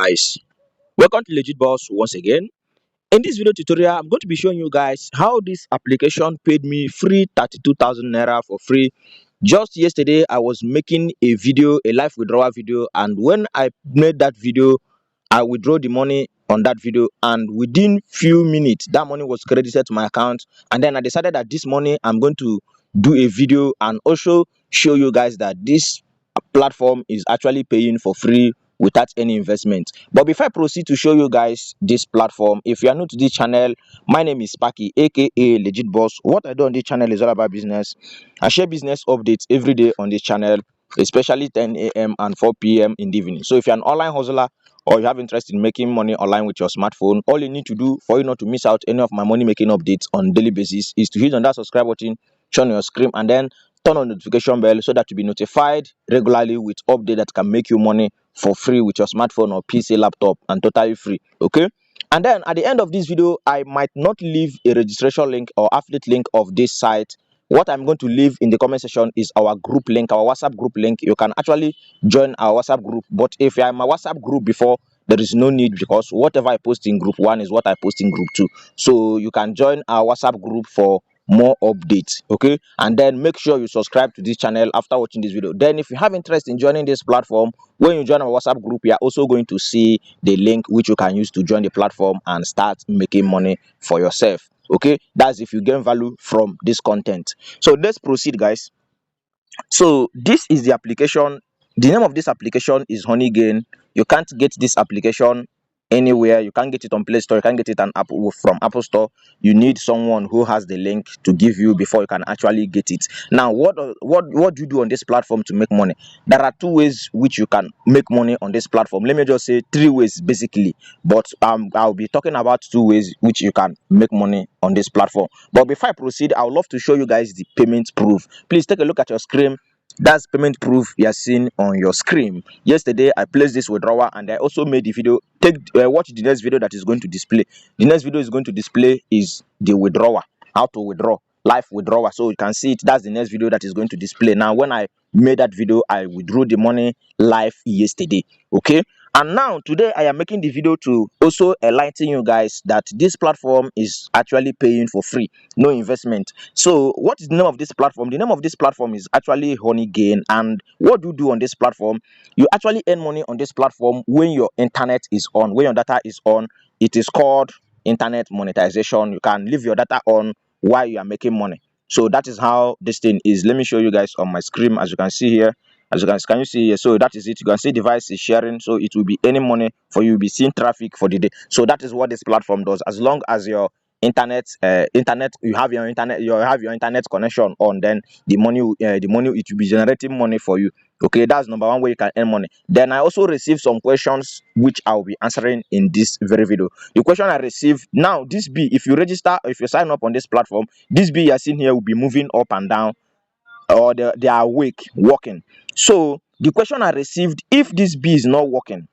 guys, welcome to Legit Boss once again. In this video tutorial, I'm going to be showing you guys how this application paid me free 32,000 naira for free. Just yesterday, I was making a video, a live withdrawal video, and when I made that video, I withdraw the money on that video, and within few minutes, that money was credited to my account. And then I decided that this morning I'm going to do a video and also show you guys that this platform is actually paying for free without any investment. But before I proceed to show you guys this platform, if you are new to this channel, my name is Paki, aka Legit Boss. What I do on this channel is all about business. I share business updates every day on this channel, especially 10 a.m. and 4 p.m. in the evening. So if you're an online hustler or you have interest in making money online with your smartphone, all you need to do for you not to miss out any of my money making updates on daily basis is to hit on that subscribe button shown on your screen, and then turn on the notification bell so that you'll be notified regularly with update that can make you money for free with your smartphone or PC, laptop, and totally free. Okay. And then at the end of this video, I might not leave a registration link or affiliate link of this site. What I'm going to leave in the comment section is our group link, our WhatsApp group link. You can actually join our WhatsApp group, but if you're in my WhatsApp group before, there is no need, because whatever I post in group 1 is what I post in group 2. So you can join our WhatsApp group for more updates. Okay. And then make sure you subscribe to this channel after watching this video. Then if you have interest in joining this platform, when you join our WhatsApp group, you are also going to see the link which you can use to join the platform and start making money for yourself. Okay, that's if you gain value from this content. So let's proceed, guys. So this is the application. The name of this application is Honeygain. You can't get this application anywhere. You can't get it on Play Store. You can't get it on Apple, from Apple Store. You need someone who has the link to give you before you can actually get it. Now, what do you do on this platform to make money? There are two ways which you can make money on this platform. Let me just say three ways basically, but I'll be talking about two ways which you can make money on this platform. But before I proceed, I would love to show you guys the payment proof. Please take a look at your screen. That's payment proof you are seeing on your screen. Yesterday I placed this withdrawal, and I also made the video. Watch the next video that is going to display. The next video is going to display is the withdrawal, how to withdraw, live withdrawal. So you can see it. That's the next video that is going to display. Now, when I made that video, I withdrew the money live yesterday. Okay. And now today I am making the video to also enlighten you guys that this platform is actually paying for free, no investment. So what is the name of this platform? The name of this platform is actually Honeygain. And what do you do on this platform? You actually earn money on this platform when your internet is on, when your data is on. It is called internet monetization. You can leave your data on while you are making money. So that is how this thing is. Let me show you guys on my screen. As you can see here, can you see here? So that is it. You can see device is sharing, so it will be any money for you. Will be seeing traffic for the day. So that is what this platform does. As long as your internet you have your internet connection on, then the money it will be generating money for you. Okay, that's number one way you can earn money. Then I also received some questions which I will be answering in this very video. The question I received, now this bee, if you register, if you sign up on this platform, this bee you are seeing here will be moving up and down, or they are awake working. So the question I received, if this bee is not working,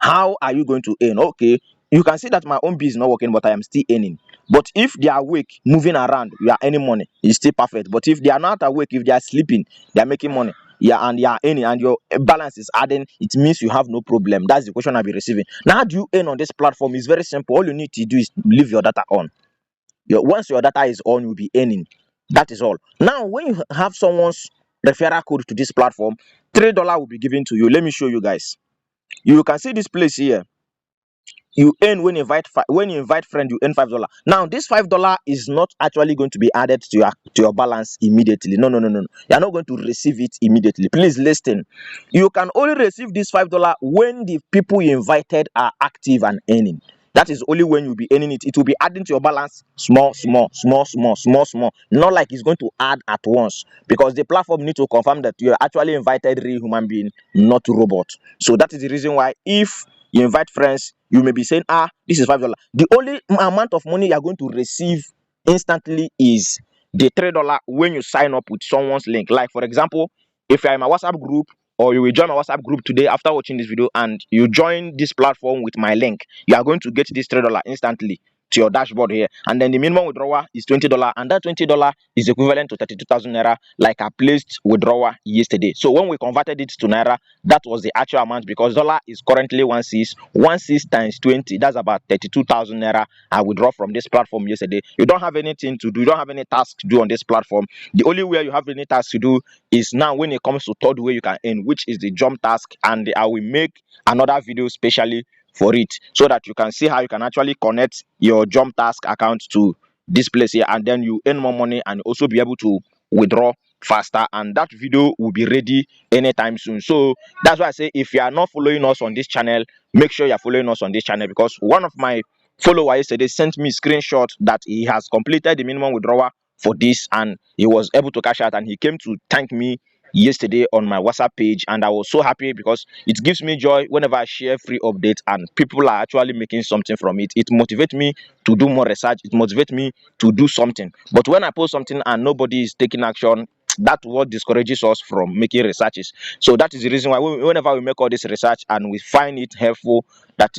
how are you going to earn? Okay, you can see that my own bee is not working, but I am still earning. But if they are awake moving around, you are earning money. It's still perfect. But if they are not awake, if they are sleeping, they are making money. Yeah, and you are earning, and your balance is adding, it means you have no problem. That's the question I'll be receiving. Now, how do you earn on this platform? It's very simple. All you need to do is leave your data on. Once your data is on, you'll be earning. That is all. Now, when you have someone's referral code to this platform, $3 will be given to you. Let me show you guys. You can see this place here. You earn when you invite friend, you earn $5. Now, this $5 is not actually going to be added to your balance immediately. No. You're not going to receive it immediately. Please listen. You can only receive this $5 when the people you invited are active and earning. That is only when you'll be earning it. It will be adding to your balance small. Not like it's going to add at once, because the platform needs to confirm that you are actually invited real human being, not robot. So that is the reason why if you invite friends, you may be saying, this is $5. The only amount of money you are going to receive instantly is the $3 when you sign up with someone's link. Like, for example, if you are in my WhatsApp group, or you will join my WhatsApp group today after watching this video, and you join this platform with my link, you are going to get this $3 instantly. to your dashboard here, and then the minimum withdrawal is $20, and that $20 is equivalent to 32,000 naira, like I placed withdrawal yesterday. So when we converted it to naira, that was the actual amount, because dollar is currently 16 times 20, that's about 32,000 naira I withdraw from this platform yesterday. You don't have anything to do, you don't have any task to do on this platform. The only way you have any task to do is now when it comes to third way you can earn, which is the jump task, and I will make another video specially for it, so that you can see how you can actually connect your jump task account to this place here, and then you earn more money and also be able to withdraw faster. And that video will be ready anytime soon. So that's why I say, if you are not following us on this channel, make sure you're following us on this channel, because one of my follower yesterday sent me a screenshot that he has completed the minimum withdrawal for this, and he was able to cash out, and he came to thank me yesterday on my WhatsApp page, and I was so happy, because it gives me joy whenever I share free updates and people are actually making something from it. It motivates me to do more research, it motivates me to do something. But when I post something and nobody is taking action, that's what discourages us from making researches. So that is the reason why whenever we make all this research and we find it helpful, that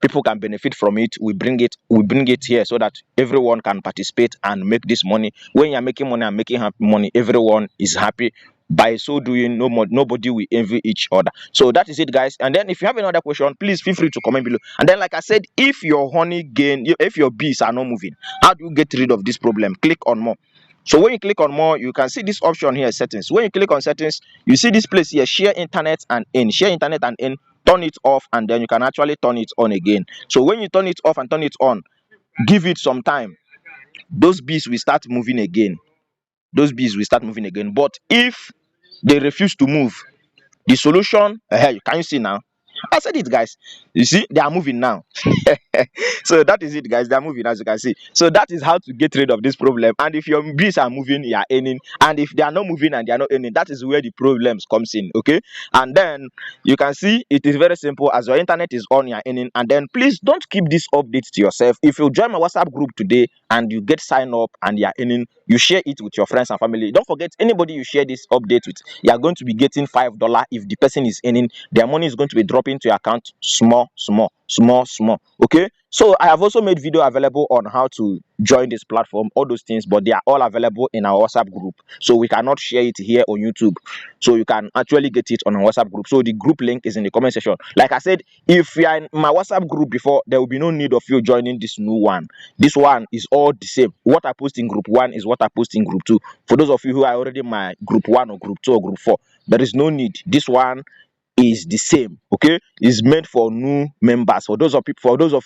people can benefit from it, we bring it here, so that everyone can participate and make this money. When you're making money and making happy money, everyone is happy. By so doing, nobody will envy each other. So that is it, guys. And then if you have another question, please feel free to comment below. And then, like I said, if your if your bees are not moving, how do you get rid of this problem? Click on more. So when you click on more, you can see this option here, settings. When you click on settings, you see this place here, share internet and in. Share internet and in, turn it off, and then you can actually turn it on again. So when you turn it off and turn it on, give it some time, those bees will start moving again. But if they refuse to move, the solution, can you see now? I said it, guys. You see, they are moving now. So that is it, guys. They are moving, as you can see. So that is how to get rid of this problem. And if your bees are moving, you are earning. And if they are not moving and they are not earning, that is where the problems comes in. Okay. And then you can see it is very simple. As your internet is on, you are earning. And then please don't keep this update to yourself. If you join my WhatsApp group today and you get signed up and you are earning, you share it with your friends and family. Don't forget, anybody you share this update with, you are going to be getting $5. If the person is earning, their money is going to be dropping to your account small. Okay. So I have also made video available on how to join this platform, all those things, but they are all available in our WhatsApp group. So we cannot share it here on YouTube. So you can actually get it on our WhatsApp group. So the group link is in the comment section. Like I said, if you are in my WhatsApp group before, there will be no need of you joining this new one. This one is all the same. What I post in group 1 is what I post in group 2. For those of you who are already in my group 1 or group 2 or group 4, there is no need. This one is the same. Okay, is meant for new members. For those of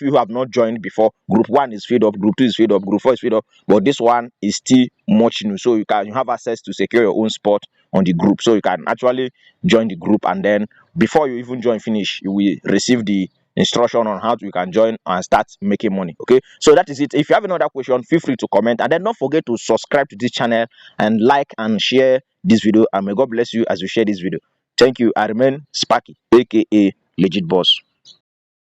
you who have not joined before, group 1 is filled up, group 2 is filled up, group 4 is filled up, but this one is still much new. So you have access to secure your own spot on the group. So you can actually join the group, and then before you even join finish, you will receive the instruction on how you can join and start making money. Okay, so that is it. If you have another question, feel free to comment, and then don't forget to subscribe to this channel and like and share this video, and may God bless you as you share this video. Thank you. I remain Sparky, aka Legit Boss.